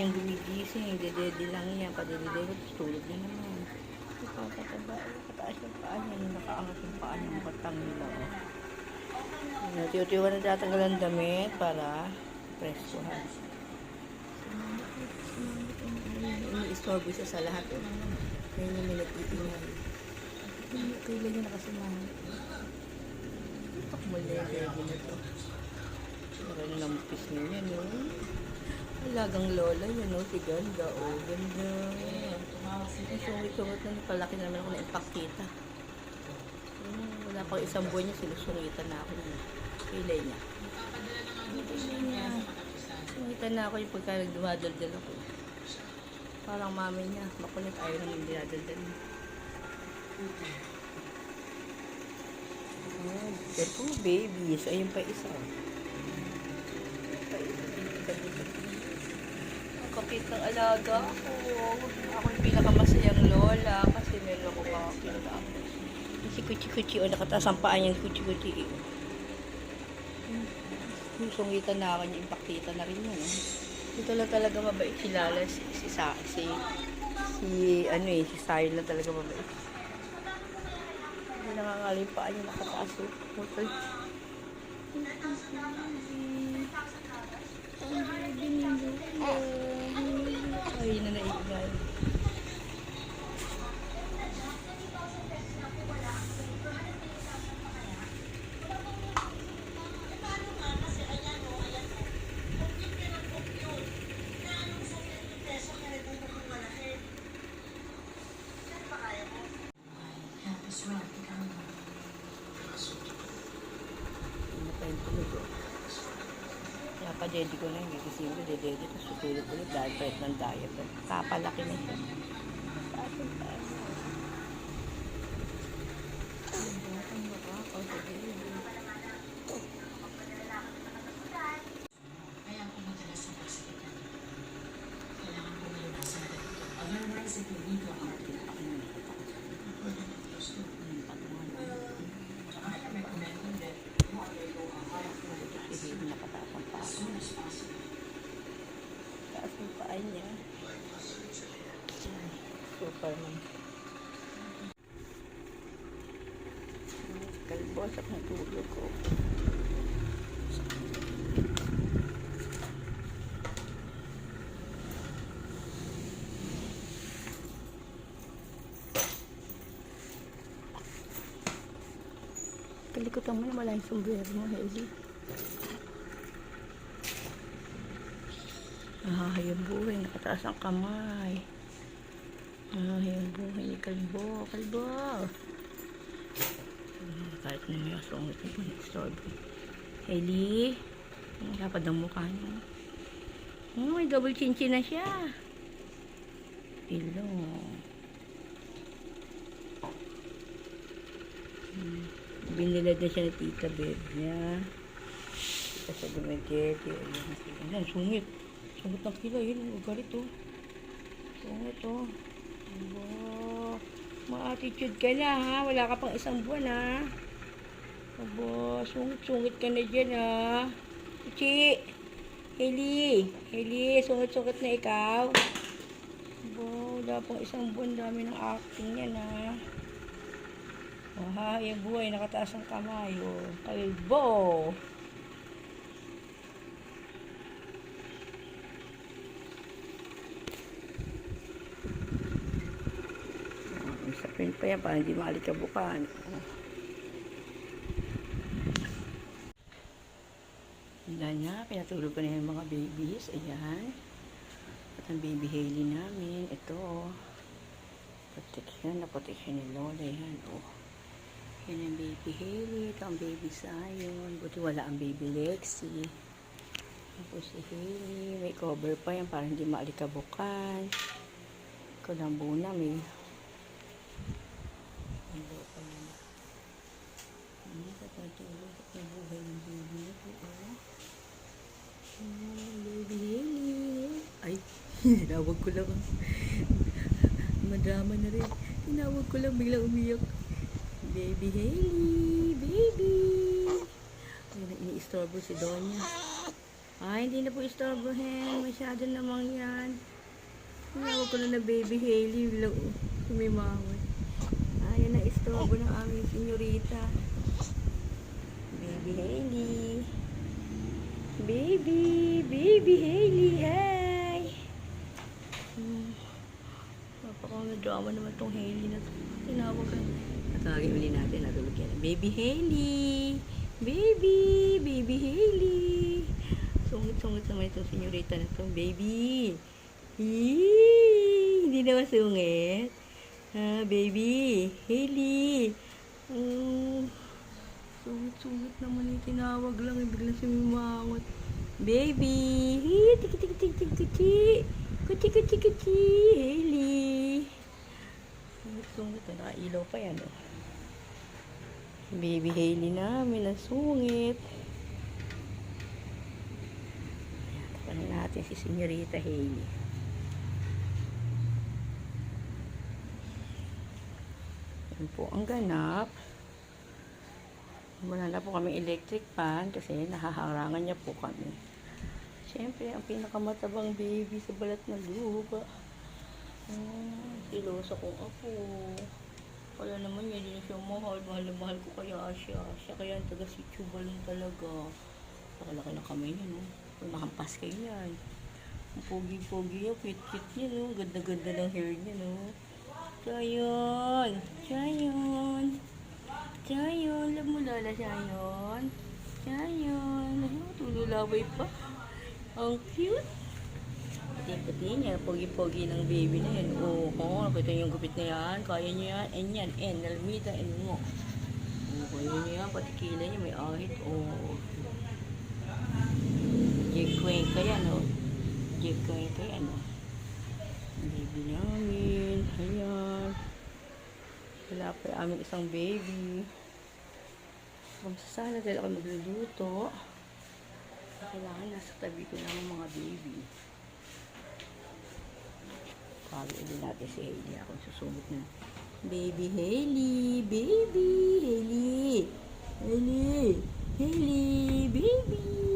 yung gumigising. Dede lang yan. Padede ko, tulog na naman. Ipapataba. Pataas yung paa niya. Nakaangat yung paa niya. Makatang nila. Tiyo-tiyo ka na tatanggal ang damit para preskohan. Ini-istorbo siya sa lahat. Kaya niya may nag-iingay. Kailan niya nakasamahan. Ipak mo lege na to. Pero nampis niya no. Alagang lola yan no. Si ganda. Oh, ganda. Ang sungit-sungit na palaki naman ako na ipakita. Wala pang isang buwan niya, sinusungitan na ako niya. Kilay niya. Kilay niya. Sungitan na ako yung pagka nagdumadaldal ako. Parang mami niya. Makulit ayaw naman dinadaldal niya. Pero babies. Ayun pa isa. Ang kapit ng alaga ako. Ako yung pinakamasayang lola kasi meron ako mga pinag-aako. Si kuchi-kuchi o nakataas ang paa niyang kuchi-kuchi. Sungitan na ako niya, impakita na rin yun. Dito lang talaga mabait si Lala, si Sayo lang talaga mabait. Hindi nangangalay yung paa niya, nakataas o. Ay, na naigay. Kaya pa-dedi ko na yung gigising ko, dedi tapos tutulog ulit dahil pwede ng diet. Kapalaki na siya. Taas yung paa niya. Superman. Kalbo, sak na tulog ko. Kalikutan mo na wala yung sombrero mo, Hailey. Yung buhay, nakataas ang kamay. Yung buhay ni Kalbo. Kalbo! Kahit na may asungit na po na-istorbo. Hailey! Lapad ang mukha niya. May double chin-chin na siya. Ilo. Binilad na siya ng tita bed niya. Tita sa dumagit. Ayan, sungit. Sungit ng kilay. Yun, ugalit oh. Sungit oh. Abo. Ma-attitude ka na ha. Wala ka pang isang buwan ha. Abo. Sungit-sungit ka na dyan ha. Kuchi. Hailey. Sungit-sungit na ikaw. Abo. Wala pang isang buwan. Dami ng acting yan ha. Aha, yung buhay, nakataas ang kamay. Oh. Kalbo! Isapin pa yan, para hindi maalikabukan. Hila niya, pinatulog ko na yung mga babies. Ayan. At ang baby Hailey namin. Ito. Protection, na-protection ni Lola. Ayan, oh. Yan ang baby Hailey. Ito ang baby Zion. Buti wala ang baby Lexi. Tapos si Hailey. May cover pa yan para hindi maalikabukan. Ikaw lang muna. May pa yan. Hindi ka patulog. May buhay ng baby. Baby Hailey. Ay, tinawag ko lang. Madrama na rin. Tinawag ko lang. Biglang umiyak. Baby Hailey, baby. Ayun, ini-istorbo si Donya. Ay, hindi na po istorbohin. Masyado namang yan. Tinawag ko na baby Hailey. Bilang sumimaway. Ayan na istorbo ng aming senyorita. Baby Hailey. Baby Hailey, hey! Napaka-drama naman tong Hailey na to. Tinawag ka. Natawagin uli natin, natulog yan. Baby Hailey! Baby Hailey! Sungit-sungit naman itong senyorita na to. Baby! Hindi naman sungit. Baby Hailey! Sungit naman yung tinawag lang. Biglang sumimawat. Baby! Tiki-tiki-tiki-tiki-tiki! Kuchi-kuchi-kuchi! Hailey! Sungit. Nakailaw pa yan, oh. Baby Hailey namin, ang sungit. Tapanin natin si Senyorita Hailey. Yan po ang ganap. Wala na po kami electric fan kasi nahaharangan niya po kami. Siyempre, ang pinakamatabang baby sa balat ng lupa. Silosa kong ako. Kaya naman niya, hindi na siya mahal. Mahal na mahal ko kaya siya. Siya kaya ang taga-sityo balon talaga. Nakalaki na kami niya, no? Kung nakampas kayo yan. Ang pogi-pogi niya, cute-cute niya, no? Ganda-ganda ng hair niya, no? Chayon! Chayon! Chayon! Love mo lola, Chayon! Chayon! Tululaway pa. Ang cute! Pati niya, pogi-pogi ng baby na yan. Oo, nakita yung gupit na yan. Kaya niya yan. Nalamita, mo. Oo, kaya niya yan. Pati kilay niya, may ahit. Oo. Jigkweng ka yan, oh. Jigkweng ka yan, oh. Baby namin. Ayan. Wala pa yung aming isang baby. Magsasala dahil ako magluluto. Kailangan nasa tabi ko lang ang mga baby. Pagod din natin si Hailey. Ako susumot na. Baby Hailey! Baby Hailey! Hailey! Hailey! Baby!